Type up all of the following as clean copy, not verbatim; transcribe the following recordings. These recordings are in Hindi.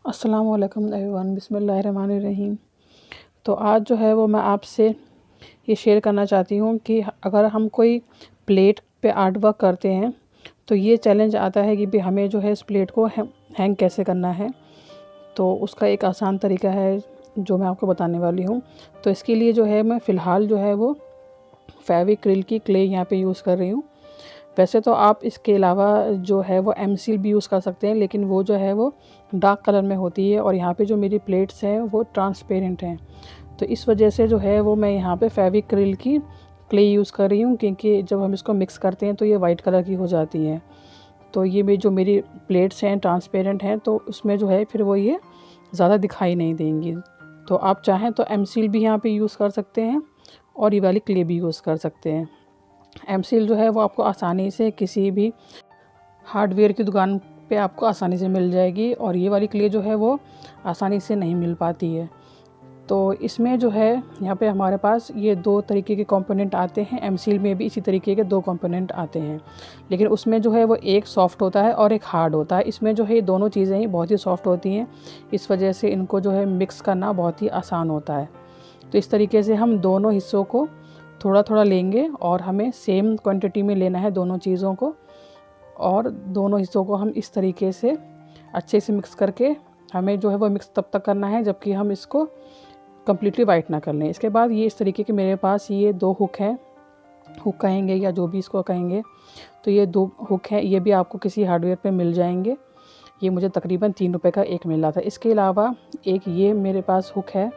अस्सलाम वालेकुम एवरीवन, बिस्मिल्लाहिर्रहमानिर्रहीम। तो आज जो है वो मैं आपसे ये शेयर करना चाहती हूँ कि अगर हम कोई प्लेट पे आर्ट वर्क करते हैं तो ये चैलेंज आता है कि भी हमें जो है इस प्लेट को हैंग कैसे करना है। तो उसका एक आसान तरीका है जो मैं आपको बताने वाली हूँ। तो इसके लिए जो है मैं फ़िलहाल जो है वो फेविक्रिल की क्ले यहाँ पे यूज़ कर रही हूँ। वैसे तो आप इसके अलावा जो है वो एमसील भी यूज़ कर सकते हैं, लेकिन वो जो है वो डार्क कलर में होती है और यहाँ पे जो मेरी प्लेट्स हैं वो ट्रांसपेरेंट हैं। तो इस वजह से जो है वो मैं यहाँ पे फेविक्रिल की क्ले यूज़ कर रही हूँ, क्योंकि जब हम इसको मिक्स करते हैं तो ये वाइट कलर की हो जाती हैं। तो ये मेरी प्लेट्स हैं ट्रांसपेरेंट हैं, तो उसमें जो है फिर वो ये ज़्यादा दिखाई नहीं देंगी। तो आप चाहें तो एमसील भी यहाँ पे यूज़ कर सकते हैं और ये वाली क्ले भी यूज़ कर सकते हैं। एमसील जो है वो आपको आसानी से किसी भी हार्डवेयर की दुकान पे आपको आसानी से मिल जाएगी और ये वाली क्ले जो है वो आसानी से नहीं मिल पाती है। तो इसमें जो है यहाँ पे हमारे पास ये दो तरीके के कंपोनेंट आते हैं। एमसील में भी इसी तरीके के दो कंपोनेंट आते हैं, लेकिन उसमें जो है वो एक सॉफ्ट होता है और एक हार्ड होता है। इसमें जो है ये दोनों चीज़ें ही बहुत ही सॉफ्ट होती हैं, इस वजह से इनको जो है मिक्स करना बहुत ही आसान होता है। तो इस तरीके से हम दोनों हिस्सों को थोड़ा थोड़ा लेंगे और हमें सेम क्वांटिटी में लेना है दोनों चीज़ों को, और दोनों हिस्सों को हम इस तरीके से अच्छे से मिक्स करके हमें जो है वो मिक्स तब तक करना है जबकि हम इसको कम्प्लीटली वाइट ना कर लें। इसके बाद ये इस तरीके के मेरे पास ये दो हुक हैं, हुक कहेंगे या जो भी इसको कहेंगे। तो ये दो हुक हैं, ये भी आपको किसी हार्डवेयर पे मिल जाएंगे। ये मुझे तकरीबन 3 रुपये का एक मिल रहा था। इसके अलावा एक ये मेरे पास हुक है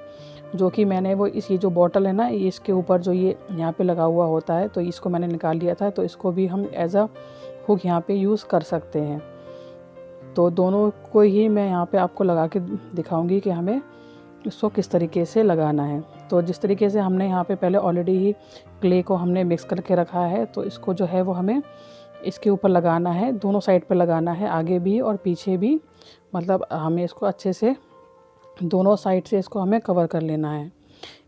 जो कि मैंने वो ये जो बॉटल है ना, ये इसके ऊपर जो ये यहाँ पे लगा हुआ होता है, तो इसको मैंने निकाल लिया था। तो इसको भी हम एज अ हुक यहाँ पे यूज़ कर सकते हैं। तो दोनों को ही मैं यहाँ पे आपको लगा के दिखाऊंगी कि हमें इसको किस तरीके से लगाना है। तो जिस तरीके से हमने यहाँ पे पहले ऑलरेडी ही क्ले को हमने मिक्स करके रखा है, तो इसको जो है वो हमें इसके ऊपर लगाना है, दोनों साइड पे लगाना है, आगे भी और पीछे भी। मतलब हमें इसको अच्छे से दोनों साइड से इसको हमें कवर कर लेना है।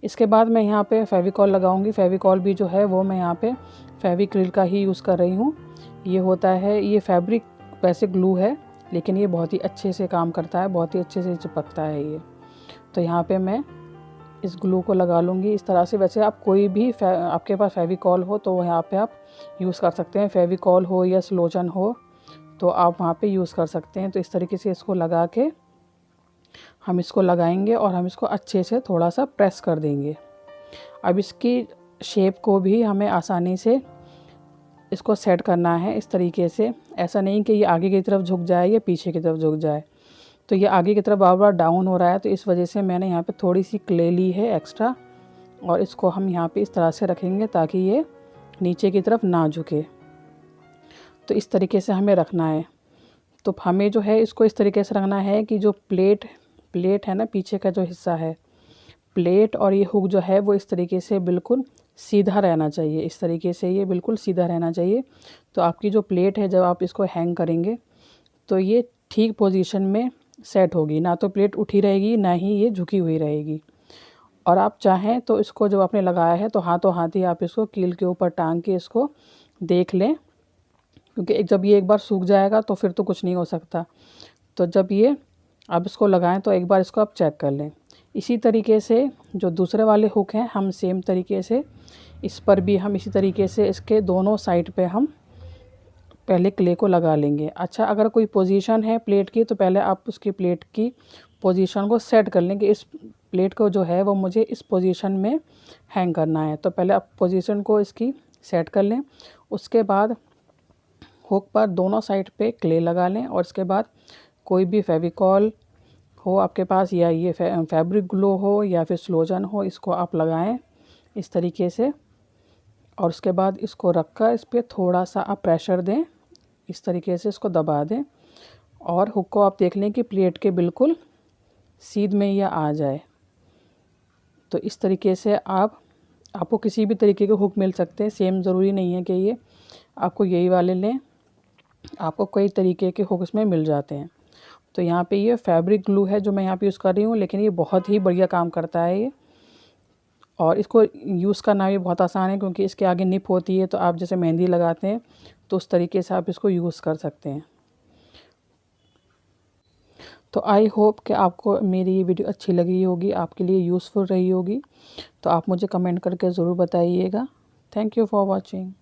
इसके बाद मैं यहाँ पे फेविकॉल लगाऊंगी। फेविकॉल भी जो है वो मैं यहाँ पे फेविक्रिल का ही यूज़ कर रही हूँ। ये होता है, ये फैब्रिक वैसे ग्लू है, लेकिन ये बहुत ही अच्छे से काम करता है, बहुत ही अच्छे से चिपकता है ये। तो यहाँ पे मैं इस ग्लू को लगा लूँगी इस तरह से। वैसे आप कोई भी आपके पास फेविकॉल हो तो यहाँ पे आप यूज़ कर सकते हैं। फेविकॉल हो या स्लोजन हो तो आप वहाँ पे यूज़ कर सकते हैं। तो इस तरीके से इसको लगा के हम इसको लगाएंगे और हम इसको अच्छे से थोड़ा सा प्रेस कर देंगे। अब इसकी शेप को भी हमें आसानी से इसको सेट करना है इस तरीके से। ऐसा नहीं कि ये आगे की तरफ झुक जाए या पीछे की तरफ झुक जाए। तो ये आगे की तरफ बार बार डाउन हो रहा है, तो इस वजह से मैंने यहाँ पे थोड़ी सी क्ले ली है एक्स्ट्रा, और इसको हम यहाँ पे इस तरह से रखेंगे ताकि ये नीचे की तरफ ना झुके। तो इस तरीके से हमें रखना है। तो हमें जो है इसको इस तरीके से रखना है कि जो प्लेट है ना, पीछे का जो हिस्सा है प्लेट, और ये हुक जो है वो इस तरीके से बिल्कुल सीधा रहना चाहिए। इस तरीके से ये बिल्कुल सीधा रहना चाहिए। तो आपकी जो प्लेट है, जब आप इसको हैंग करेंगे तो ये ठीक पोजीशन में सेट होगी, ना तो प्लेट उठी रहेगी ना ही ये झुकी हुई रहेगी। और आप चाहें तो इसको जब आपने लगाया है तो हाथों हाथ ही आप इसको कील के ऊपर टांग के इसको देख लें, क्योंकि जब ये एक बार सूख जाएगा तो फिर तो कुछ नहीं हो सकता। तो जब ये आप इसको लगाएं तो एक बार इसको आप चेक कर लें। इसी तरीके से जो दूसरे वाले हुक हैं, हम सेम तरीके से इस पर भी हम इसी तरीके से इसके दोनों साइड पे हम पहले क्ले को लगा लेंगे। अच्छा, अगर कोई पोजीशन है प्लेट की तो पहले आप उसकी प्लेट की पोजीशन को सेट कर लें कि इस प्लेट को जो है वो मुझे इस पोजीशन में हैंग करना है। तो पहले आप पोजीशन को इसकी सेट कर लें। उसके बाद हुक पर दोनों साइड पे क्ले लगा लें, और इसके बाद कोई भी फेविकॉल हो आपके पास, या ये फैब्रिक ग्लू हो या फिर स्लोजन हो, इसको आप लगाएं इस तरीके से। और उसके बाद इसको रख कर इस पर थोड़ा सा आप प्रेशर दें, इस तरीके से इसको दबा दें, और हुक को आप देख लें कि प्लेट के बिल्कुल सीध में यह आ जाए। तो इस तरीके से आपको किसी भी तरीके के हुक मिल सकते हैं, सेम ज़रूरी नहीं है कि ये आपको यही वाले लें, आपको कई तरीके के हुक इसमें मिल जाते हैं। तो यहाँ पे ये फैब्रिक ग्लू है जो मैं यहाँ पे यूज़ कर रही हूँ, लेकिन ये बहुत ही बढ़िया काम करता है ये, और इसको यूज़ करना भी बहुत आसान है क्योंकि इसके आगे निप होती है। तो आप जैसे मेहंदी लगाते हैं तो उस तरीके से आप इसको यूज़ कर सकते हैं। तो आई होप कि आपको मेरी ये वीडियो अच्छी लगी होगी, आपके लिए यूज़फुल रही होगी। तो आप मुझे कमेंट करके ज़रूर बताइएगा। Thank you for watching.